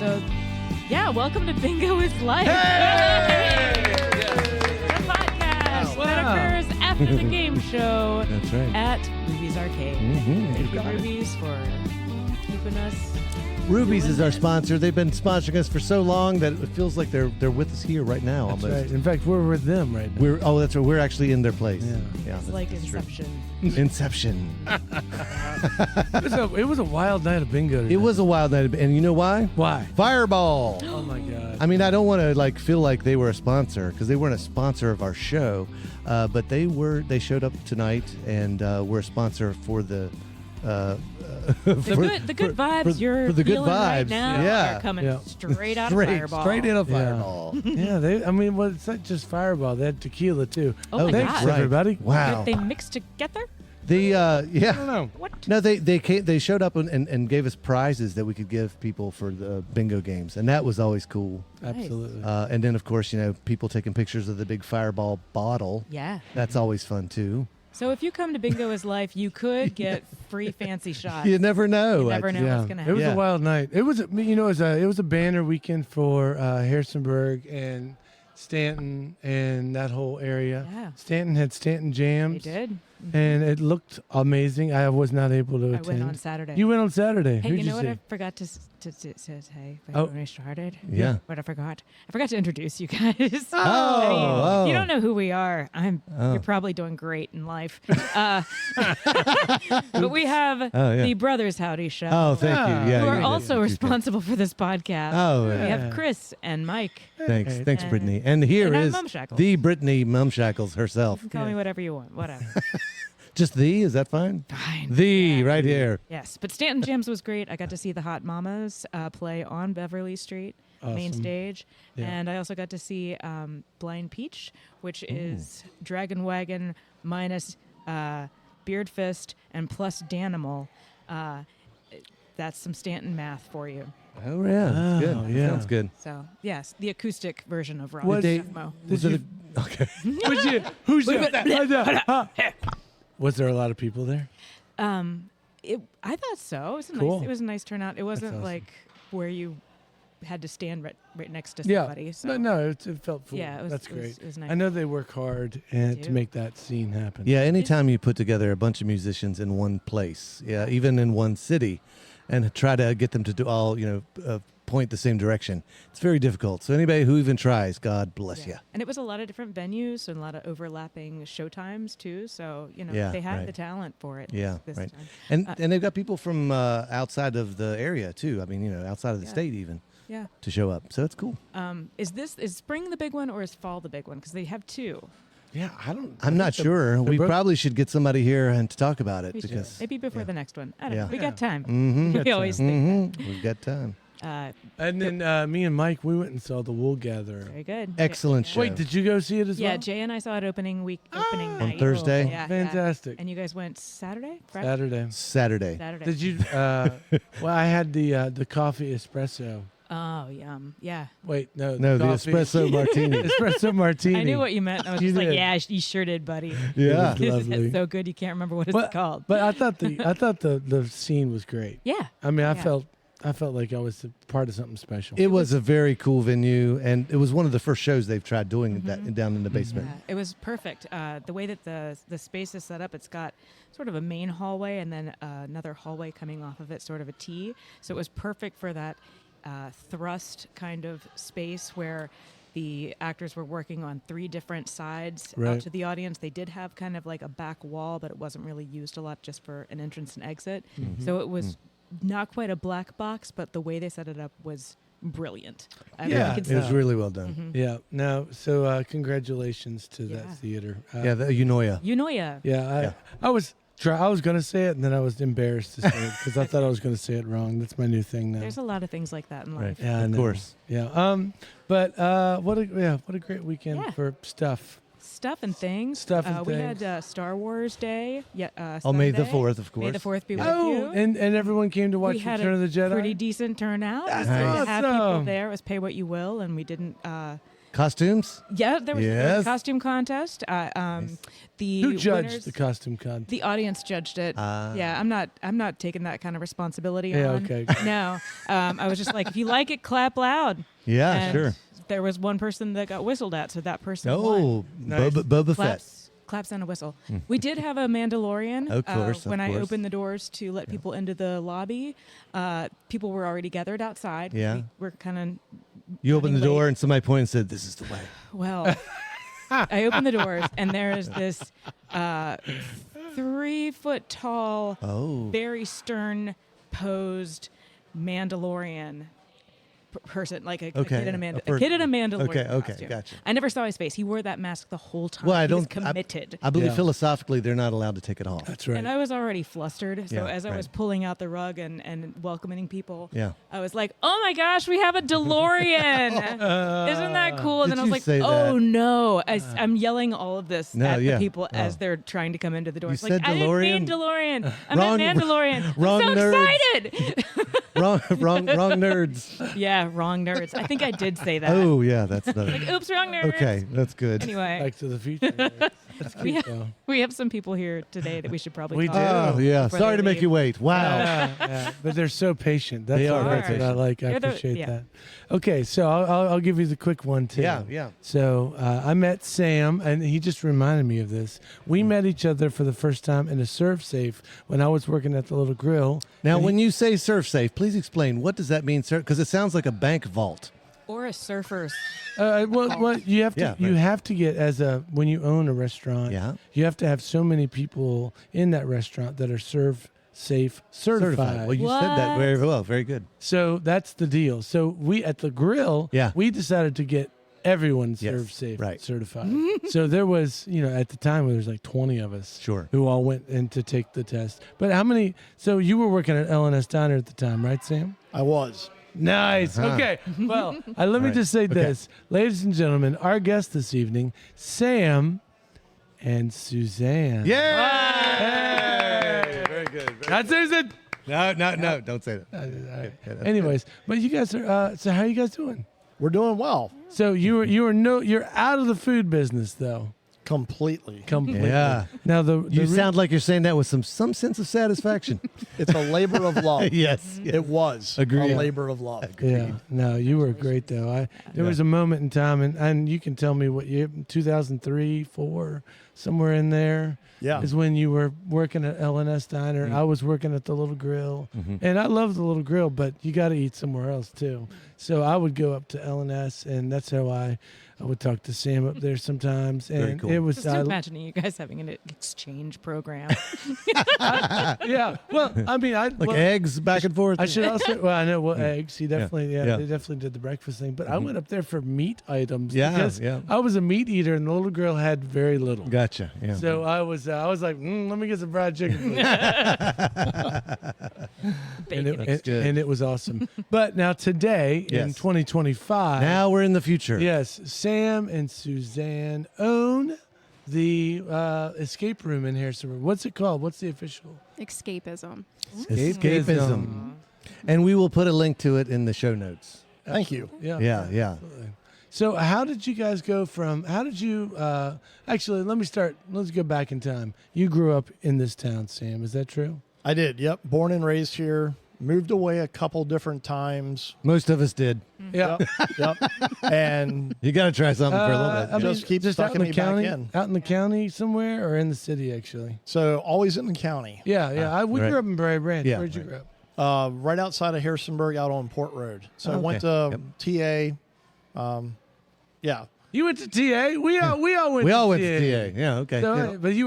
So, yeah, welcome to Bingo is Life. Hey! The podcast that occurs after the game show. That's right. At Ruby's Arcade. Thank you, Ruby's, for keeping us. Ruby's is our sponsor. They've been sponsoring us for so long that it feels like they're with us here right now. That's almost. right. In fact, we're with them right now. That's right. We're actually in their place. Yeah. It's like Inception. Inception. It was a wild night of bingo today. It was a wild night, and you know why? Why? Fireball. Oh my God. I mean, I don't want to feel like they were a sponsor because they weren't a sponsor of our show, but they were. They showed up tonight and were a sponsor for the. The good vibes you're for the good feeling right vibes. now are coming straight out of Fireball. Straight in a Fireball. It's not just Fireball. They had tequila too. Oh my thanks, God. Right. everybody. Wow. They mixed together? I don't know. What? No, they showed up and gave us prizes that we could give people for the bingo games, and that was always cool. Absolutely. And then, of course, people taking pictures of the big Fireball bottle. Yeah. That's always fun, too. So if you come to Bingo is Life, you could get free fancy shots. You never know. You never know what's going to happen. It was a wild night. It was, it was a banner weekend for Harrisonburg and Stanton and that whole area. Yeah. Stanton had Stanton Jams. They did. And it looked amazing. I was not able to attend. I went on Saturday. You went on Saturday. Hey, Who'd you know what see? I forgot to say Oh. when I started? Yeah. What I forgot? I forgot to introduce you guys. Oh. If you don't know who we are, you're probably doing great in life. But we have the Brothers Howdy Show. Oh, thank you. Yeah, who are you also did. responsible for this podcast. Oh, We yeah. have Chris and Mike. Thanks, And- Brittany. And here and I'm is Mumshackles. the Brittany Mumshackles herself. Call me whatever you want. Whatever. Just the? Is that fine? Fine. The Yeah. right here. Yes, but Stanton Jams was great. I got to see the Hot Mamas play on Beverly Street, main Awesome. stage. Yeah. And I also got to see Blind Peach, which is Dragon Wagon minus Beard Fist and plus Danimal. That's some Stanton math for you. Oh, yeah. That's good. Oh, yeah. Sounds good. So, yes, the acoustic version of Rock Was- Mo. Was it okay. Who's Was there a lot of people there? I thought so. Cool. It was a nice turnout. It wasn't awesome. like where you had to stand right next to Yeah. somebody. So. No, it felt full. Yeah, That's it was- great. it was nice. I know they work hard They to do. make that scene happen. Yeah, anytime you put together a bunch of musicians in one place, even in one city, and try to get them to do all, point the same direction, it's very difficult. So anybody who even tries, God bless you. And it was a lot of different venues and a lot of overlapping show times too. So, Yeah, they had right. the talent for it. Yeah, this right. time. And they've got people from outside of the area too. I mean, outside of the Yeah. state even Yeah. to show up. So it's cool. Is spring the big one or is fall the big one? Because they have two. Yeah, I'm not sure. We probably should get somebody here and to talk about it We should. because Maybe before the next one. I don't Yeah. know. We got time. Mhm. We always think we've got time. that. And then me and Mike, we went and saw the Wool Gatherer. Very good. Excellent Yeah. show. Wait, did you go see it as Yeah, well? Jay and I saw it opening night. Thursday? Yeah, Fantastic. And you guys went Saturday? Friday? Saturday. Saturday. Did you? Well, I had the coffee espresso. Oh, yum. Yeah. Wait, no. No, the coffee- espresso martini. espresso martini. I knew what you meant. I was You just like, did. yeah, you sure did, buddy. Yeah. It was lovely. It's so good you can't remember what it's called. But I thought the scene was great. Yeah. I mean, I Yeah. felt like I was a part of something special. It was a very cool venue, and it was one of the first shows they've tried doing that down in the basement. Yeah, it was perfect. The way that the space is set up, it's got sort of a main hallway and then another hallway coming off of it, sort of a T. So it was perfect for that thrust kind of space where the actors were working on three different sides Right. out to the audience. They did have kind of like a back wall, but it wasn't really used a lot, just for an entrance and exit. So it was not quite a black box, but the way they set it up was brilliant. I mean, Yeah, you could It see- was really well done. Yeah. No. So congratulations to Yeah. that theater. Yeah, the Unoya. You know, yeah. Yeah. I was gonna say it, and then I was embarrassed to say it because I thought I was gonna say it wrong. That's my new thing now. There's a lot of things like that in life. Right. Yeah, I Of know. course. Yeah. But what a great weekend Yeah. for stuff. Stuff and things. Stuff and we things. had Star Wars Day. Yeah. Oh, May the Sunday. 4th, of course. May the 4th be with Oh, you. and everyone came to watch we had Return a of the Jedi. pretty decent turnout. That's We had people awesome. there. It was pay what you will, and we didn't Costumes? Yeah, there was Yes. a costume contest. The Who judged winners- the costume contest? The audience judged it. Yeah, I'm not taking that kind of responsibility Yeah, on. okay. No, I was just like, if you like it, clap loud. Yeah, And sure. There was one person that got whistled at, so that person won. Oh, Nice. Boba Fett. Claps and a whistle. We did have a Mandalorian. Of course, when of I course. opened the doors to let people into the lobby, people were already gathered outside. Yeah. We're kind of You opened the running door late. and somebody pointed and said, "This is the way." Well, I opened the doors and there is this 3 foot tall, Oh. very stern posed Mandalorian person, like a Okay, kid in a, a kid in a Mandalorian Okay, costume. gotcha. I never saw his face. He wore that mask the whole time. Well, I He was don't. committed. I believe Yeah. philosophically they're not allowed to take it off. That's right. And I was already flustered. So Yeah, as I was right. pulling out the rug and welcoming people, Yeah. I was like, "Oh my gosh, we have a DeLorean! Isn't that cool?" And Did then I was you like, say "Oh that? no!" I'm yelling all of this No, at yeah. the people as Oh. they're trying to come into the door. You It's said like, I didn't mean DeLorean? DeLorean. I Wrong- meant Mandalorian. wrong I'm so nerds. excited. wrong nerds. Yeah, wrong nerds. I think I did say that. Oh yeah, that's the. Like, oops, wrong nerds. Okay, that's good. Anyway, Back to the Future. That's we, cute, have, though. we have some people here today that we should probably We talk do. Oh yeah, before sorry they to make leave. you wait. Wow. Yeah, but they're so patient. That's They are very what I patient. like. I They're the- appreciate yeah. that. Okay, so I'll give you the quick one too. Yeah. So I met Sam, and he just reminded me of this. We met each other for the first time in a Serve Safe when I was working at the Little Grill. Now, And when you say surf safe, please explain what does that mean, sir? Because it sounds like a bank vault. or a surfer's. well, you have to Yeah, you right. have to get when you own a restaurant. Yeah. You have to have so many people in that restaurant that are Serve Safe certified. Well, you said that very well. Very good. So that's the deal. So we at the grill, Yeah. we decided to get everyone Yes, Serve Safe right. certified. So there was, at the time there was like 20 of us Sure. who all went in to take the test. But how many? So you were working at L&S Diner at the time, right, Sam? I was. Nice. Uh-huh. Okay. Well, let me Right. just say Okay. this. Ladies and gentlemen, our guest this evening, Sam and Suzanne. Yay! Very good. Not Susan. No, don't say that. Right. Yeah, that's Anyways, but you guys are, so how are you guys doing? We're doing well. So you're out of the food business though. Completely. Completely. Yeah. Now You sound like you're saying that with some sense of satisfaction. It's a labor of love. Yes. It was Agreed. a labor of love. Yeah. No, you were great though. There was a moment in time, and you can tell me what year, 2003, 4, somewhere in there. Yeah. Is when you were working at L&S Diner. Mm. I was working at the Little Grill, Mhm. and I love the Little Grill, but you got to eat somewhere else too. So I would go up to L&S, and that's how I would talk to Sam up there sometimes. Very And cool. it was Just imagining you guys having an exchange program. yeah. Well, I mean, Like eggs back and forth. I should also. Well, I know. Well, eggs. He definitely. Yeah, Yeah. they definitely did the breakfast thing. But I went up there for meat items. Yeah, because yeah. I was a meat eater, and the Little Girl had very little. Gotcha. Yeah. So I was like, let me get some fried chicken. please." and, it, That's good. and it was awesome. But now today in Yes. 2025, Now we're in the future. yes, Sam and Suzanne own the escape room in Harrisonburg. What's it called? What's the official? Escapism. Escapism. And we will put a link to it in the show notes. Thank you. Yeah. Yeah. Absolutely. So how did you guys go from, actually, let's go back in time. You grew up in this town, Sam. Is that true? I did. Yep. Born and raised here. Moved away a couple different times. Most of us did. Yeah. Yep. And You got to try something for a little bit. I mean, Just keep out sucking in the me back county, in. Out in the county somewhere or in the city, actually? so always in the county. Yeah. We right. grew up in Berry Branch. Yeah, Where'd you right. grow up? Right outside of Harrisonburg out on Port Road. So I Okay. went to TA. Yeah. You went to TA? We all went We to all TA. went to TA. Yeah. Okay. So, Yeah. but you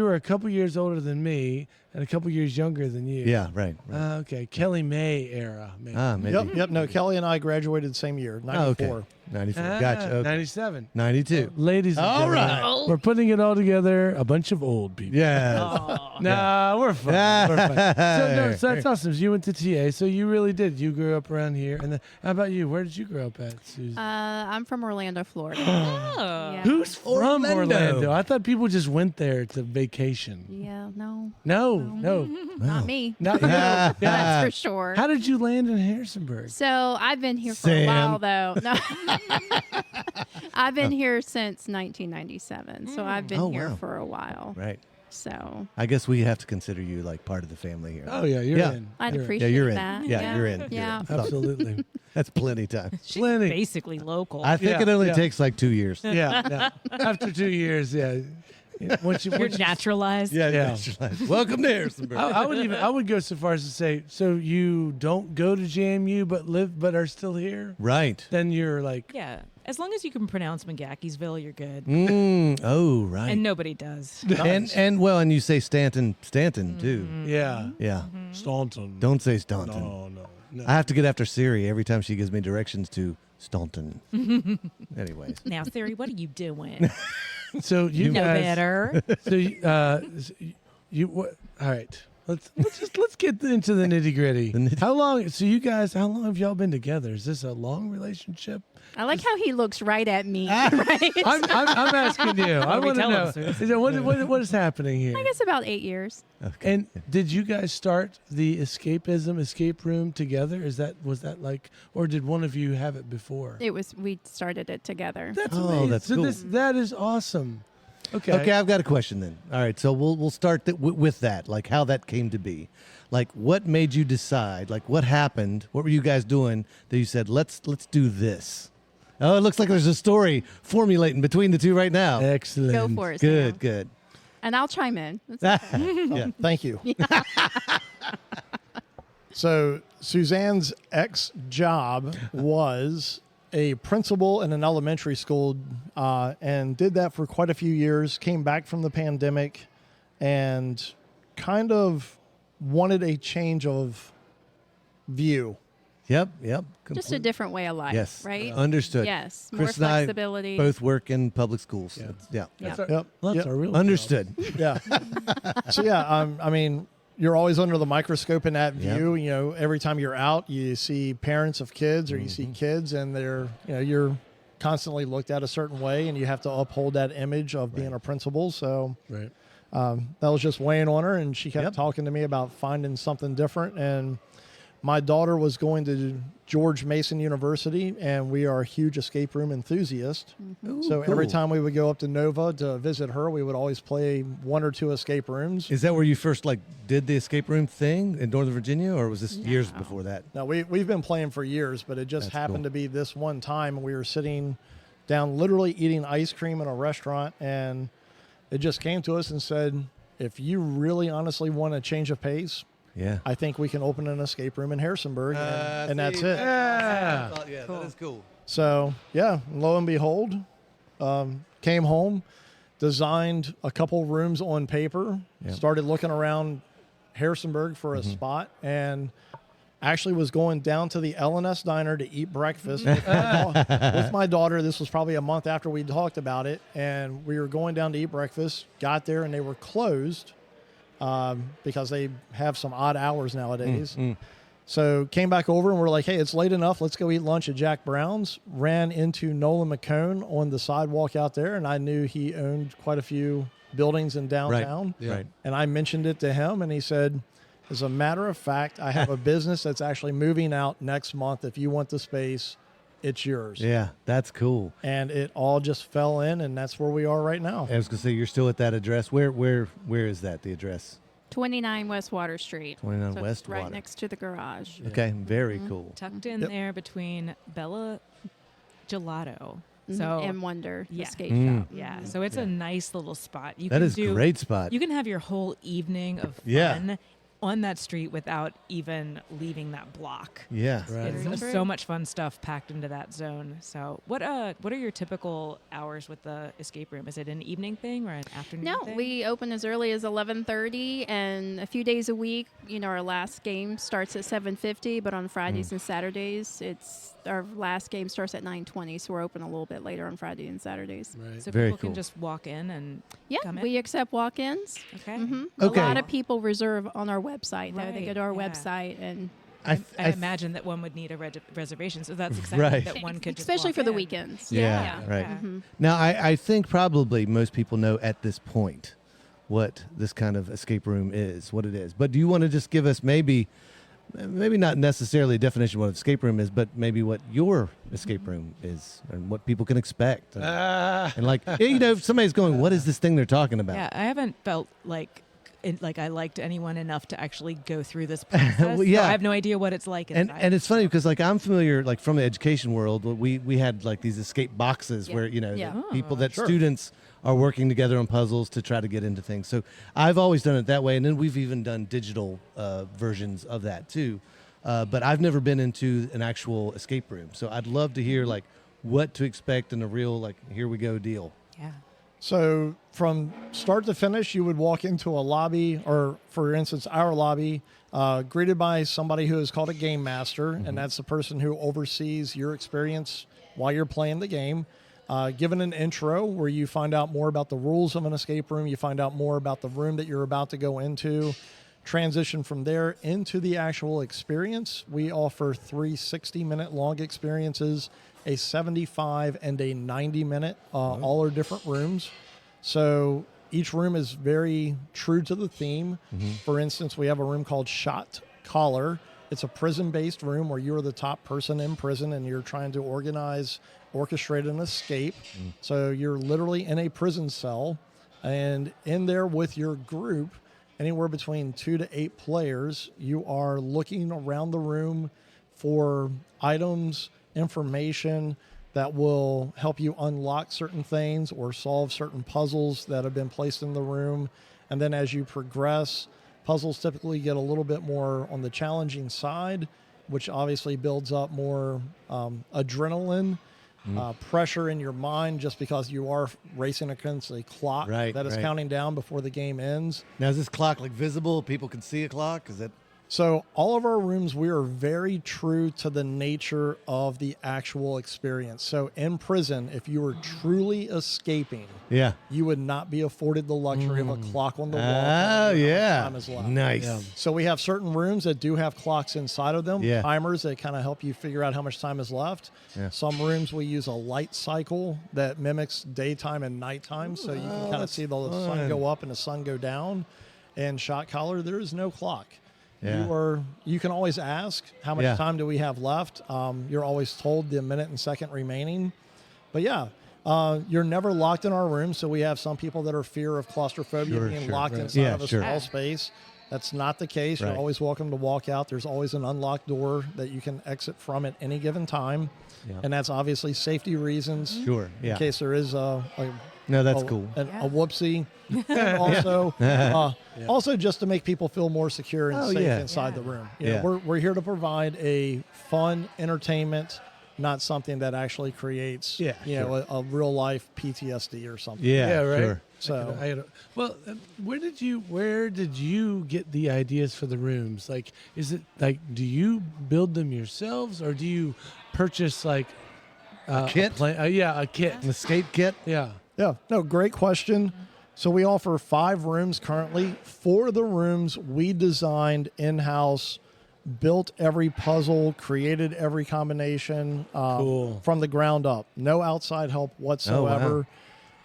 were a couple years older than me and a couple years younger than you. Yeah. Right. right. Okay. Kelly May era. Maybe. Maybe. Yep. No, Kelly and I graduated the same year, 94. Oh, okay. 94. Gotcha. Okay. 97. 92. Ladies and All gentlemen, right. we're putting it all together. A bunch of old people. Yeah. Nah, we're fine. We're fine. So that's awesome. So you went to TA. So you really did. You grew up around here. And then, how about you? Where did you grow up at, Susan? I'm from Orlando, Florida. Oh. Yeah. Who's from Orlando. Orlando? I thought people just went there to vacation. Yeah, no. No. no. Not me. Not you. That's Yeah. for sure. How did you land in Harrisonburg? So I've been here for Sam. a while, though. No. I've been here since 1997, so I've been Oh, here wow. for a while. Right. So I guess we have to consider you like part of the family here. Oh yeah, you're Yeah. in. I'd You're in. appreciate you're in. that. Yeah, you're in. You're Yeah. in. Absolutely. That's plenty time. She's Plenty. basically local. I think Yeah, it only yeah. takes like 2 years. Yeah. After 2 years, yeah. Once you, You're once you naturalized. Yeah. Welcome to Harrisonburg. I would go so far as to say, so you don't go to JMU but are still here? Right. Then you're like, Yeah. As long as you can pronounce McGackiesville, you're good. Oh, right. And nobody does. And you say Stanton too. yeah, Yeah. Staunton. Don't say Staunton. No. I have to get after Siri every time she gives me directions to Staunton. Anyways. Now, Siri, what are you doing? So you know guys, better. So you what? All right. Let's get into the nitty gritty. How long have y'all been together? Is this a long relationship? I like how he looks right at me. Right? I'm asking you. I do we want to tell know. him, Susan? Is it, what is happening here? I guess about 8 years. Okay. And did you guys start the escape room together? Was that like, or did one of you have it before? We started it together. That's Oh, amazing. that's so cool. that is awesome. Okay. Okay, I've got a question then. All right, so we'll start with that, like how that came to be. Like, what made you decide? Like, what happened? What were you guys doing that you said, let's do this? Oh, it looks like there's a story formulating between the two right now. Excellent. Go for it. Good, Sam. good. And I'll chime in. That's okay. Yeah. Thank you. So Suzanne's ex-job was a principal in an elementary school, and did that for quite a few years. Came back from the pandemic, and kind of wanted a change of view. Yep. Just a different way of life, Yes. right? Understood. Yes, Chris more and I flexibility. both work in public schools. Yeah. Yeah. Yeah. Yep. Well, that's Yep. our real Understood. Yeah. So yeah, I mean, you're always under the microscope in that Yep. view. You know, every time you're out, you see parents of kids, or you see kids, and you're constantly looked at a certain way, and you have to uphold that image of being a principal. So Right. that was just weighing on her, and she kept Yep. talking to me about finding something different. And my daughter was going to George Mason University, and we are huge escape room enthusiasts. Ooh, So every cool. time we would go up to Nova to visit her, we would always play one or two escape rooms. Is that where you first like did the escape room thing in Northern Virginia, or was this years No. before that? Now, we've been playing for years, but it just That's happened cool. to be this one time, and we were sitting down literally eating ice cream in a restaurant, and it just came to us and said, if you really honestly want a change of pace, Yeah. I think we can open an escape room in Harrisonburg, and that's it. Yeah. Yeah, Cool. that is cool. So, yeah, lo and behold, came home, designed a couple rooms on paper, Yep. started looking around Harrisonburg for a spot, and actually was going down to the L&S Diner to eat breakfast with my daughter. This was probably a month after we talked about it, and we were going down to eat breakfast, got there, and they were closed because they have some odd hours nowadays. So came back over and we're like, hey, it's late enough. Let's go eat lunch at Jack Brown's. Ran into Nolan McCone on the sidewalk out there, and I knew he owned quite a few buildings in downtown. Yeah. Right. And I mentioned it to him, and he said, as a matter of fact, I have a business that's actually moving out next month. If you want the space, it's yours. Yeah, that's cool. And it all just fell in, and that's where we are right now. I was gonna say you're still at that address. Where is that? The address? 29 West Water Street. 29 So West it's right Water. next to the garage. Okay, very cool. Tucked in Yep. there between Bella Gelato. Mhm. So and Wonder, the Yeah. skate Mm. shop. yeah, so it's a nice little spot. You That can is do, great spot. You can have your whole evening of Yeah. fun on that street without even leaving that block. Yeah. Right. It's Very true. so much fun stuff packed into that zone. So, what are your typical hours with the escape room? Is it an evening thing or an afternoon No, thing? we open as early as 11:30, and a few days a week. You know, our last game starts at 7:50, but on Fridays and Saturdays, our last game starts at 9:20. So we're open a little bit later on Friday and Saturdays. Right. So Very people cool. can just walk in and Yeah, come in? we accept walk-ins. okay. Okay. A lot of people reserve on our website. Though. They go Right, to our yeah. website, and I imagine that one would need a reservation, so that's exciting Right. that one could just especially walk for the in. weekends. Yeah, right. Mhm. Now, I think probably most people know at this point what this kind of escape room is, what it is. But do you want to just give us maybe not necessarily a definition of what an escape room is, but maybe what your escape room is and what people can expect? And like, if somebody's going, what is this thing they're talking about? Yeah, I haven't felt like I liked anyone enough to actually go through this process. Well, yeah. So I have no idea what it's like inside. And it's funny because like I'm familiar like from the education world. We had like these escape boxes Yeah. where Yeah. people that Sure. students are working together on puzzles to try to get into things. So I've always done it that way, and then we've even done digital versions of that too. But I've never been into an actual escape room. So I'd love to hear like what to expect in a real like here we go deal. Yeah. So from start to finish, you would walk into a lobby, or for instance, our lobby, greeted by somebody who is called a game master, and that's the person who oversees your experience while you're playing the game. Given an intro where you find out more about the rules of an escape room, you find out more about the room that you're about to go into, transition from there into the actual experience. We offer 3 60-minute long experiences, a 75 and a 90-minute. All are different rooms. So each room is very true to the theme. For instance, we have a room called Shot Collar. It's a prison-based room where you're the top person in prison and you're trying to orchestrate an escape. So you're literally in a prison cell, and in there with your group, anywhere between 2 to 8 players, you are looking around the room for items, information that will help you unlock certain things or solve certain puzzles that have been placed in the room. And then as you progress, puzzles typically get a little bit more on the challenging side, which obviously builds up more adrenaline, pressure in your mind, just because you are racing against a clock that is counting down before the game ends. Now is this clock like visible? People can see a clock? Is that So all of our rooms, we are very true to the nature of the actual experience. So in prison, if you were truly escaping, you would not be afforded the luxury of a clock on the wall. Oh, yeah. Time is left. Nice. Yeah. So we have certain rooms that do have clocks inside of them, Yeah. timers that kind of help you figure out how much time is left. Yeah. Some rooms we use a light cycle that mimics daytime and nighttime, so you can kind of see the sun fun. go up and the sun go down. And Shot Collar, there is no clock. Yeah. You can always ask, how much time do we have left? You're always told the minute and second remaining. But you're never locked in our room. So we have some people that are fear of claustrophobia being locked inside of a small space. That's not the case. You're always welcome to walk out. There's always an unlocked door that you can exit from at any given time. Yeah. And that's obviously safety reasons. Sure. Yeah. In case there is No, that's cool. a whoopsie. And also just to make people feel more secure and safe inside the room. You know, we're here to provide a fun entertainment, not something that actually creates a real life PTSD or something. Yeah, right. Sure. So where did you get the ideas for the rooms? Like, is it like, do you build them yourselves, or do you purchase like a kit? A kit. An escape kit? Yeah. Yeah, no, great question. So we offer 5 rooms currently. 4 of the rooms we designed in-house, built every puzzle, created every combination from the ground up. No outside help whatsoever. Oh, wow.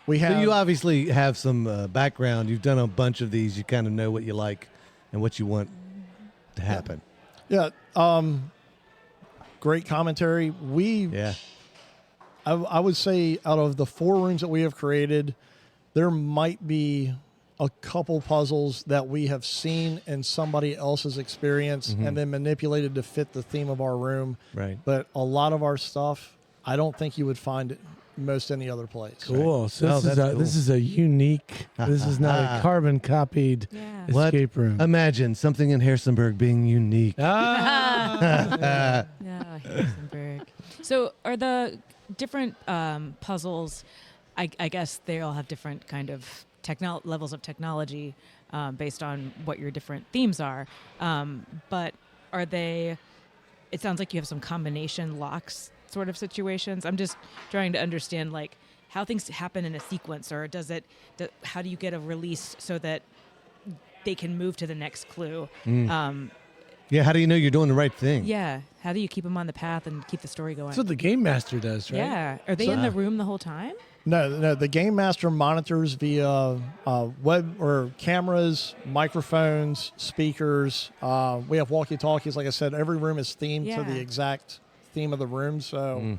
We have. So you obviously have some background. You've done a bunch of these. You kind of know what you like and what you want to happen. Yeah. Great commentary. I would say out of the 4 rooms that we have created, there might be a couple puzzles that we have seen in somebody else's experience and then manipulated to fit the theme of our room. Right. But a lot of our stuff, I don't think you would find it most any other place. Cool. Right. So this is a unique. This is not a carbon copied escape room. Imagine something in Harrisonburg being unique. Yeah, Harrisonburg. So are the different puzzles, I guess they all have different kind of levels of technology based on what your different themes are. But are they, it sounds like you have some combination locks sort of situations. I'm just trying to understand like how things happen in a sequence, or how do you get a release so that they can move to the next clue? How do you know you're doing the right thing? Yeah. How do you keep them on the path and keep the story going? That's what the game master does, right? Yeah. Are they in the room the whole time? No, the game master monitors via web or cameras, microphones, speakers. We have walkie-talkies. Like I said, every room is themed to the exact theme of the room. So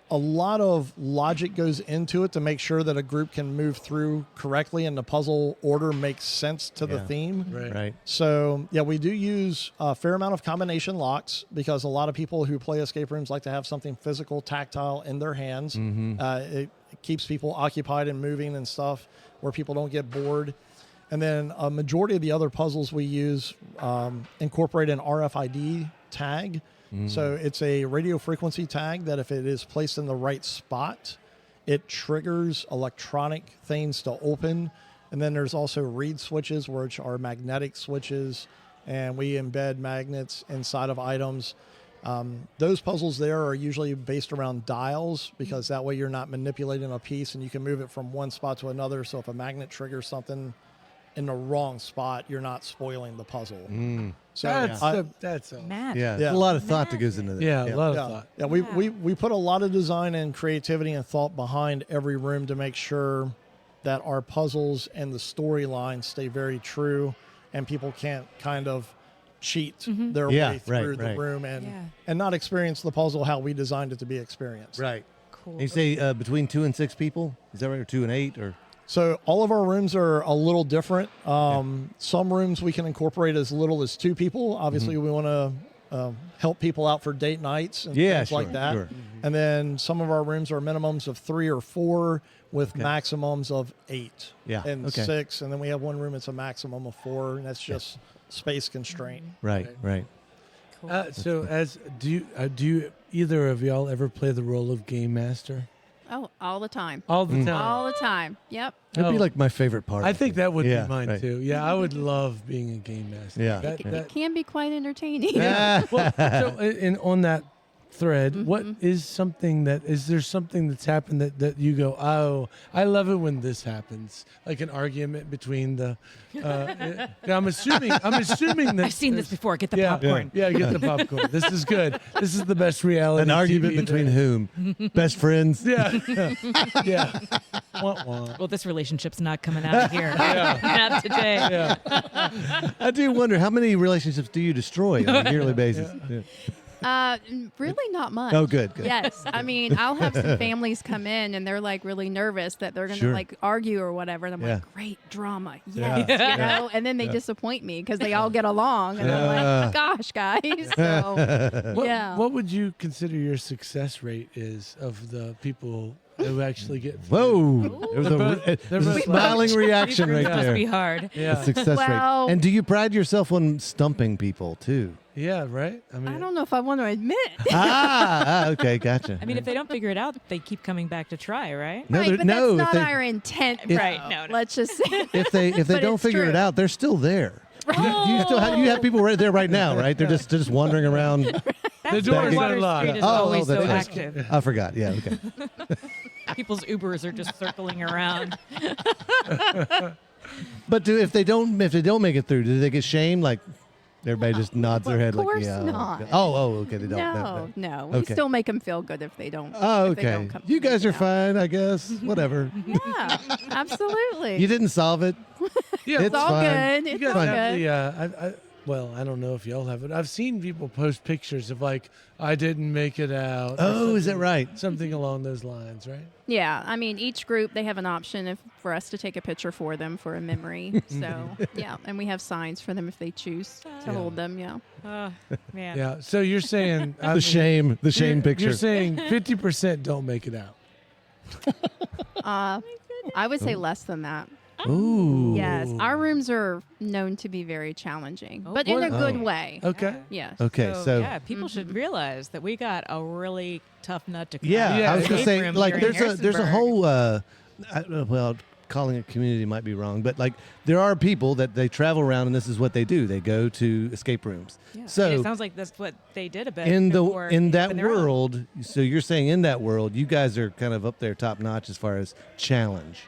a lot of logic goes into it to make sure that a group can move through correctly and the puzzle order makes sense to the theme. Right. So, yeah, we do use a fair amount of combination locks because a lot of people who play escape rooms like to have something physical, tactile in their hands. It keeps people occupied and moving and stuff where people don't get bored. And then a majority of the other puzzles we use incorporate an RFID tag. So it's a radio frequency tag that if it is placed in the right spot, it triggers electronic things to open. And then there's also reed switches, which are magnetic switches, and we embed magnets inside of items. Those puzzles there are usually based around dials because that way you're not manipulating a piece and you can move it from one spot to another. So if a magnet triggers something in the wrong spot, you're not spoiling the puzzle. So That's all. Mad. Yeah, there's a lot of thought that goes into that. Yeah, a lot of thought. Yeah, we put a lot of design and creativity and thought behind every room to make sure that our puzzles and the storyline stay very true and people can't kind of cheat their way through the room and not experience the puzzle how we designed it to be experienced. Right. Cool. And you say between 2 and 6 people? Is that right? Or 2 and 8? Or So all of our rooms are a little different. Some rooms we can incorporate as little as 2 people. Obviously, we want to help people out for date nights and things like that. Sure. And then some of our rooms are minimums of 3 or 4 with maximums of 8 and 6. And then we have one room that's a maximum of 4, and that's just space constraint. Right. Cool. So, do you either of y'all ever play the role of game master? Oh, all the time. All the time. All the time. Yep. It'd be like my favorite part. I think that would be mine right. too. Yeah, I would love being a game master. Yeah. It can be quite entertaining. Well, so on that thread, what is something is there something that's happened that you go, oh, I love it when this happens, like an argument between the. I'm assuming that I've seen this before. Get the popcorn. Yeah, get the popcorn. This is good. This is the best reality. An argument TV between whom? Best friends? Yeah. Wah, wah. Well, this relationship's not coming out of here. Not today. Yeah. I do wonder, how many relationships do you destroy on a yearly basis? Yeah. Really not much. Oh, good. Yes. I mean, I'll have some families come in and they're like really nervous that they're going to like argue or whatever. And I'm like, great drama. Yes. You know? And then they disappoint me because they all get along. And I'm like, gosh, guys. So, What would you consider your success rate is of the people who actually get Whoa. There's a smiling reaction right Must there. be hard. Yeah. The success Well- rate. And do you pride yourself on stumping people, too? Yeah, right? I mean, I don't know if I want to admit. Okay, gotcha. I mean, if they don't figure it out, they keep coming back to try, right? No, Right, they're- but no, that's if not they- our intent. Right, though. no. Let's just say. if they But don't it's figure it true. out, they're still there. You still you have people right there right now, right? They're just wandering around. the doors Water are locked. Street is Oh, always so that's right. active. I forgot. Yeah, okay. People's Ubers are just circling around. But if they don't make it through, do they get shamed? Like everybody just nods their head, Of course like yeah. not. Okay, they don't. No. We Okay. still make them feel good if they don't. Oh, if they okay. don't come You guys are out. fine, I guess. Whatever. Yeah, absolutely. You didn't solve it. Yeah, It's it's all fine. good. You It's guys all have good. the, well, I don't know if y'all have it. I've seen people post pictures of like, I didn't make it out. or Oh, is that something- right? Something along those lines, right? Yeah, I mean, each group, they have an option for us to take a picture for them for a memory. So, yeah, and we have signs for them if they choose to hold them, yeah. Oh, man. Yeah. So you're saying The shame picture. You're saying 50% don't make it out. I would say less than that. Ooh. Yes, our rooms are known to be very challenging, but in a good way. Okay. Yes. Okay, so yeah, people should realize that we got a really tough nut to crack. yeah, I was gonna Escape say room like here in there's a Harrisonburg. whole well, calling it community might be wrong, but like there are people that they travel around and this is what they do. They go to escape rooms. Yeah. So it sounds like that's what they did a bit in before that when they were out. world, so you're saying in that world, you guys are kind of up there top notch as far as challenge.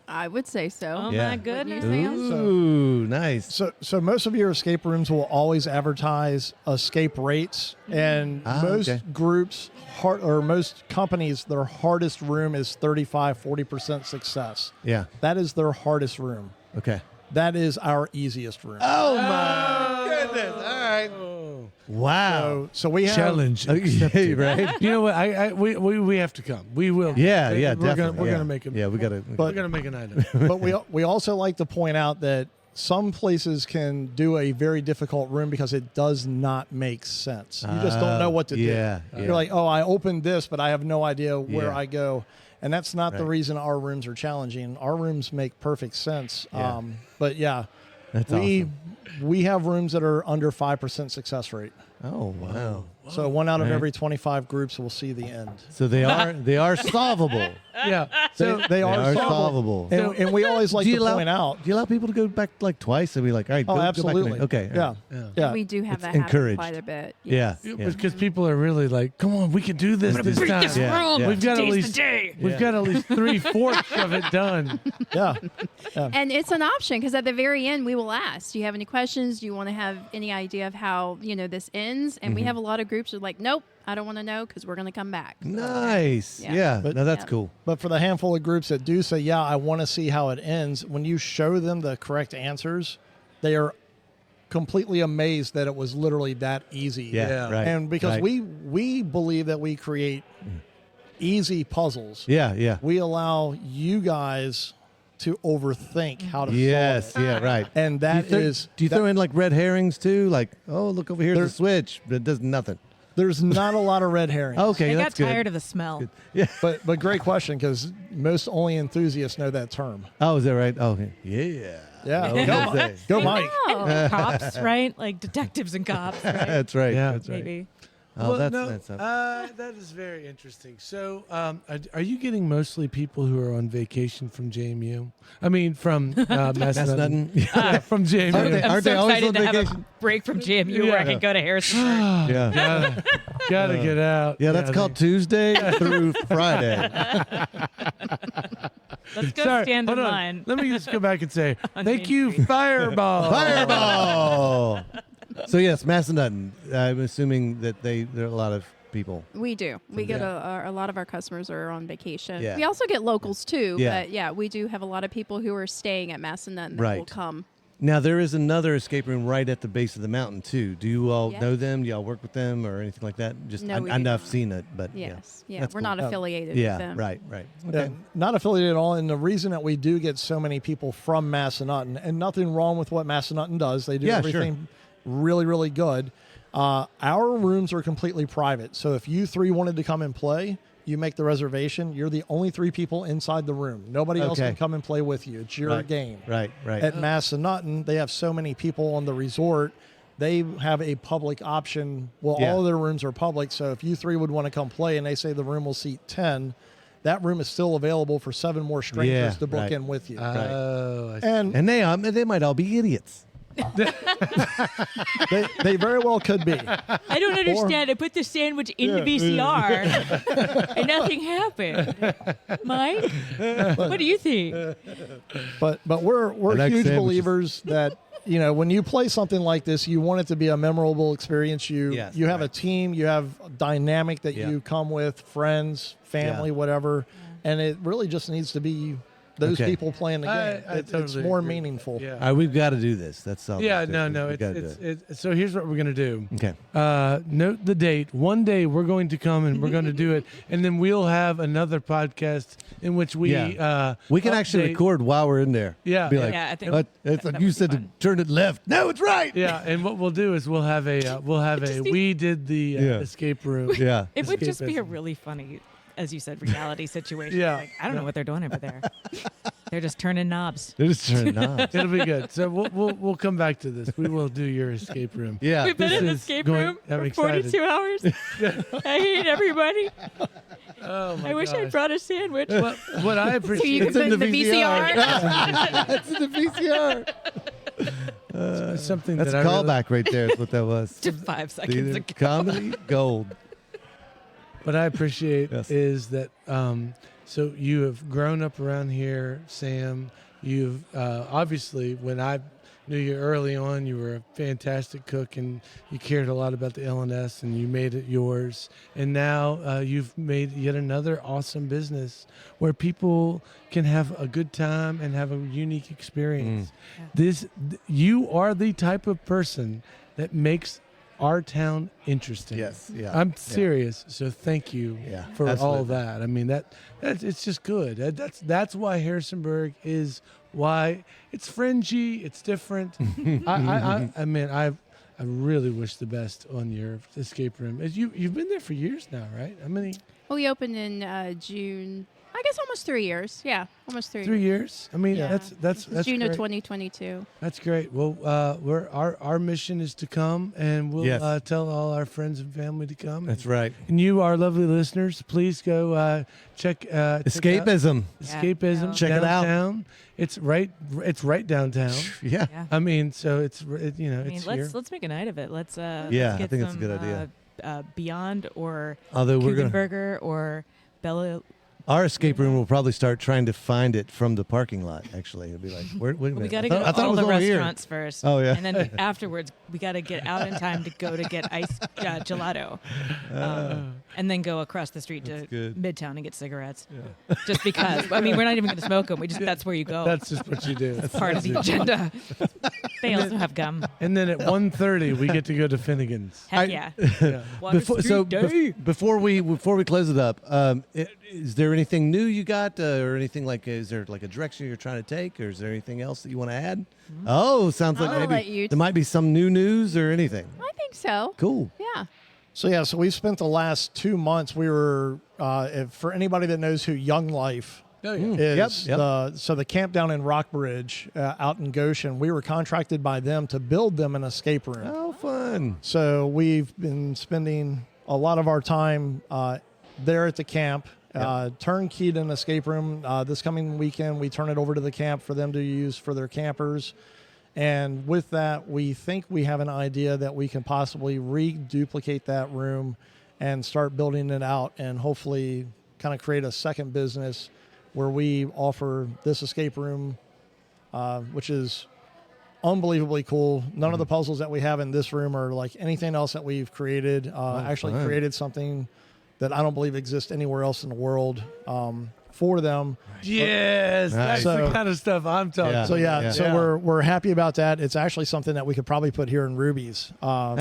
I would say so. Oh Yeah. my goodness. Wouldn't you say? Ooh, nice. So most of your escape rooms will always advertise escape rates, and most okay. groups or most companies, their hardest room is 35-40% success. Yeah. That is their hardest room. Okay. That is our easiest room. Oh my goodness! All right. Wow. So we have Challenge Okay, accepted. right? You know what? We have to come. We will. Yeah, We're yeah, gonna, definitely. we're yeah. gonna make it. Yeah, we gotta. We're gonna make an item. but we also like to point out that some places can do a very difficult room because it does not make sense. You just don't know what to yeah, do. yeah. You're like, oh, I opened this, but I have no idea where Yeah. I go. And that's not the Right. reason our rooms are challenging. Our rooms make perfect sense. Yeah. But yeah, That's we awesome. we have rooms that are under 5% success rate. Oh wow. So one out of Right. every 25 groups will see the end. So they are solvable. Yeah. So They are solvable. And we always like Do to you allow- point out. Do you allow people to go back like twice and be like, all right, Oh, go back absolutely. and okay. all Yeah. right. Yeah. We do have It's that happen encouraged. quite a bit. Yeah. Yes. yeah. because people are really like, come on, we can do this this time. Yeah, yeah. We've got at Today's least the day. we've got at least 3/4 of it done. Yeah. And it's an option because at the very end we will ask, do you have any questions? Do you want to have any idea of how, this ends? And we have a lot of groups that are like, nope, I don't want to know because we're going to come back. So, Nice. Yeah. Yeah. But- no, that's Yeah. cool. But for the handful of groups that do say, yeah, I want to see how it ends, when you show them the correct answers, they are completely amazed that it was literally that easy. Yeah. Yeah. Right. And because right. we believe that we create easy puzzles, Yeah. Yeah. we allow you guys to overthink how to Yes. solve it. Yeah. Right. And that is Do you that- throw in like red herrings too? Like, oh, look over here's the There's- switch, but it does nothing. there's not a lot of red herrings. Okay, I got that's good. tired of the smell. Yeah. But great question, because most only enthusiasts know that term. Oh, is that right? Oh, okay. Yeah. Yeah. Okay. Go, Say. go Mike. Oh. Cops, right? Like detectives and cops, right? That's right. Yeah. That's right. Maybe. Oh, that's no, that's that is very interesting. So, are you getting mostly people who are on vacation from JMU? I mean, from that's Massanutten. nothing. Yeah, from JMU. Aren't they- I'm aren't so they always excited on to have a vacation? break from JMU where I Yeah. can go to Harrisonburg. Yeah. Gotta get out. Yeah, that's called Tuesday through Friday. Let's go Sorry, stand in hold on. line. Let me just go back and say, On thank Main you, Street. Fireball. Fireball. So yes, Massanutten. I'm assuming that there are a lot of people. We do. We get Yeah. a lot of our customers are on vacation. Yeah. We also get locals too. Yeah. But yeah, we do have a lot of people who are staying at Massanutten that will Right. come. Now there is another escape room right at the base of the mountain too. Do you all Yes. know them? Do y'all work with them or anything like that? Just No, we I do know not. I've seen it, but Yes. Yeah. That's We're cool. not affiliated yeah, with them. right. Yeah, Okay. not affiliated at all. And the reason that we do get so many people from Massanutten, and nothing wrong with what Massanutten does, they do Yeah, sure. everything really, really good. Our rooms are completely private. So if you three wanted to come and play, you make the reservation. You're the only three people inside the room. Nobody else Okay. can come and play with you. It's your Right. game. Right. At Massanutten, they have so many people on the resort. They have a public option. Well, Yeah. all of their rooms are public. So if you three would want to come play and they say the room will seat 10, that room is still available for 7 more strangers Yeah, to book right. in with you. Oh, I see. And And they might all be idiots. they very well could be. I don't understand. I put the sandwich in the VCR and nothing happened. Mike, what do you think? But we're I like huge sandwiches. believers that when you play something like this, you want it to be a memorable experience. Yes, you have a right. team, you have a dynamic that Yeah. you come with, friends, family, Yeah. whatever, and it really just needs to be those Okay. people playing the game. I It's totally more agree. meaningful. Yeah. All right, we've got to do this. That's all. Yeah, we no. gotta do it. So here's what we're gonna do. Okay. Note the date. One day we're going to come and we're going to do it, and then we'll have another podcast in which we Yeah. We can actually update- record while we're in there. Yeah. Be like, Yeah, I think "What? It's that like would you be said to fun. turn it left. No, it's right. Yeah, and what we'll do is we'll have a we did the Yeah. escape room. Yeah. It would just be a Escapism. really funny, as you said, reality situation. Yeah. Like, I don't know what they're doing over there. They're just turning knobs. They're just turning knobs. It'll be good. So we'll come back to this. We will do your escape room. Yeah. We've been This in the is escape going- room I'm for excited. 42 hours. I hate everybody. Oh my I wish I gosh. brought a sandwich. What I So you appreciate. can It's in put the the VCR. VCR. It's in the VCR. Something That's that a I really- callback right there. Is what that was. Just 5 seconds Theater, ago. comedy gold. What I appreciate Yes. is that So you have grown up around here, Sam. You've obviously, when I knew you early on, you were a fantastic cook and you cared a lot about the LNS and you made it yours. And now you've made yet another awesome business where people can have a good time and have a unique experience. You are the type of person that makes our town interesting. Yes, yeah. I'm serious. So thank you for all absolutely. that. I mean that's it's just good. That's why Harrisonburg is why it's fringy. It's different. I mean I really wish the best on your escape room. You've been there for years now, right? How many? Well, we opened in June. I guess almost 3 years. Yeah, almost 3 years. 3 years. I mean Yeah. that's June great. of 2022. That's great. Well, our mission is to come, and we'll Yes. tell all our friends and family to come. That's right. And you, our lovely listeners, please go check Escapism. Escapism. Check it out. downtown. It's right downtown. Yeah. Yeah. I mean, so it's I mean, it's here. let's make a night of it. Let's Yeah, let's I get think it's a some, good idea. Beyond or Although we're gonna, Burger or Bella. our escape room will probably start trying to find it from the parking lot. Actually, it'll be like, wait a minute. We got to I go thought- I to thought it all was the over here. restaurants first. Oh, yeah. And then afterwards, we got to get out in time to go to get ice gelato, and then go across the street to good. Midtown and get cigarettes. Just because. I mean, we're not even going to smoke them. That's where you go. That's just what you do. That's part of the agenda. They also have gum. And then at 1:30 we get to go to Finnegan's. Heck yeah. Yeah. Water Street Day. Before we close it up, is there anything new you got, or anything like? Is there like a direction you're trying to take, or is there anything else that you want to add? Oh, sounds like I'll let maybe you there might be some new news or anything. I think so. Cool. Yeah. So we've spent the last 2 months. We were for anybody that knows who Young Life Oh, yeah. is, Yep. the camp down in Rockbridge out in Goshen. We were contracted by them to build them an escape room. Oh, fun. So we've been spending a lot of our time there at the camp. Turnkeyed an escape room. This coming weekend, we turn it over to the camp for them to use for their campers. And with that, we think we have an idea that we can possibly reduplicate that room and start building it out and hopefully kind of create a second business where we offer this escape room, which is unbelievably cool. None of the puzzles that we have in this room are like anything else that we've created. Actually fun. created something that I don't believe exists anywhere else in the world for them. Yes, that's So- the kind of stuff I'm talking Yeah. about. So Yeah. we're happy about that. It's actually something that we could probably put here in Ruby's. And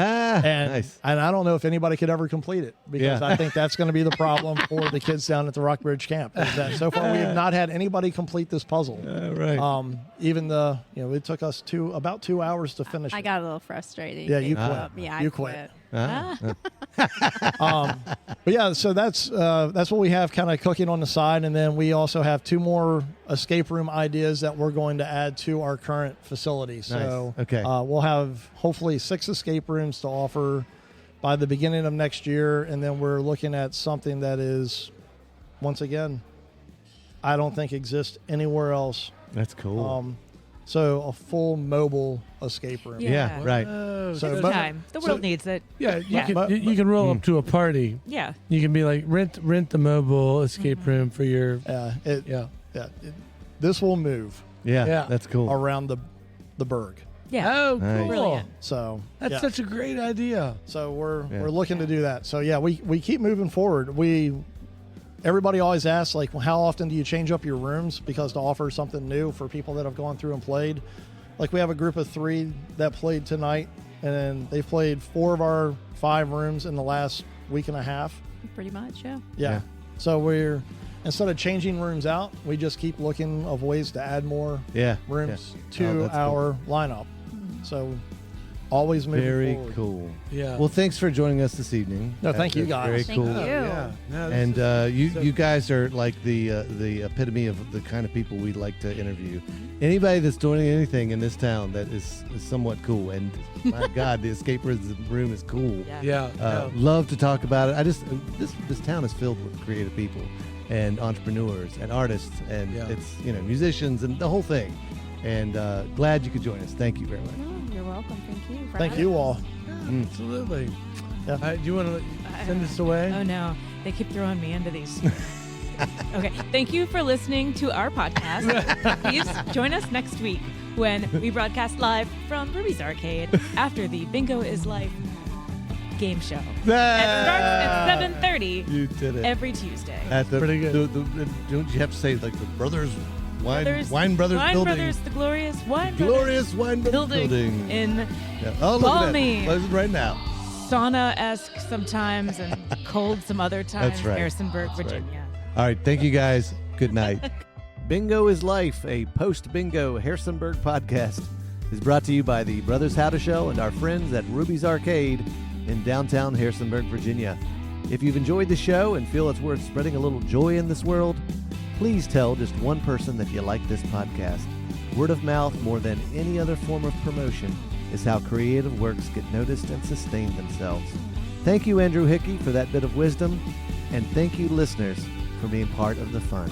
Nice. and I don't know if anybody could ever complete it because Yeah. I think that's going to be the problem for the kids down at the Rockbridge camp. Is that so far we have not had anybody complete this puzzle. Right. Even it took us about 2 hours to finish. I it. got a little frustrated. Yeah, you Gave quit. up. Yeah, I You quit. Ah. But yeah, so that's what we have kind of cooking on the side, and then we also have 2 more escape room ideas that we're going to add to our current facility. So Nice. Okay. we'll have hopefully 6 escape rooms to offer by the beginning of next year, and then we're looking at something that is, once again, I don't think exists anywhere else. That's cool. So a full mobile escape room. yeah. Right. Oh, So- It's but- time. The world needs it. yeah, you Yeah. can you can roll up to a party. Yeah. You can be like rent the mobile escape room for your This will move Yeah. Yeah. That's cool. around the Berg. Yeah. Oh, Nice. cool. Brilliant. So That's yeah. such a great idea. So we're Yeah. looking to do that. So yeah, we keep moving forward. Everybody always asks like, well, how often do you change up your rooms because to offer something new for people that have gone through and played. Like we have a group of 3 that played tonight, and they've played 4 of our 5 rooms in the last week and a half. Pretty much, yeah. Yeah. So we're instead of changing rooms out, we just keep looking of ways to add more Yeah. rooms Yeah. to Oh, that's our lineup. So always moving Very forward. cool. Yeah. Well, thanks for joining us this evening. No, thank you, That's guys. Very Thank cool. you. yeah. No, this And is- you guys are like the epitome of the kind of people we'd like to interview. Anybody that's doing anything in this town that is somewhat cool. And my God, the escape room is cool. yeah. no. Love to talk about it. This town is filled with creative people and entrepreneurs and artists and Yeah. it's musicians and the whole thing. And glad you could join us. Thank you very much. Oh, you're welcome. Thank you. for Thank having you us. all. Absolutely. Yeah. Do you want to send us away? Oh no, they keep throwing me into these Okay. Thank you for listening to our podcast. Please join us next week when we broadcast live from Ruby's Arcade after the Bingo is Life game show. It starts at 7:30 You did it. every Tuesday. At the, Pretty good. don't you have to say like the Brothers Wine Brothers Wine building? Brothers, the glorious Wine Glorious Wine Brothers building. in Yeah. Oh, look at balmy. that. Listen right now. sauna-esque sometimes and cold some other times. That's right. Harrisonburg, That's right. Virginia. All right. Thank you guys. Good night. Bingo is Life, a post-bingo Harrisonburg podcast, is brought to you by the Brothers How to Show and our friends at Ruby's Arcade in downtown Harrisonburg, Virginia. If you've enjoyed the show and feel it's worth spreading a little joy in this world, please tell just one person that you like this podcast. Word of mouth, more than any other form of promotion, is how creative works get noticed and sustain themselves. Thank you, Andrew Hickey, for that bit of wisdom, and thank you, listeners, for being part of the fun.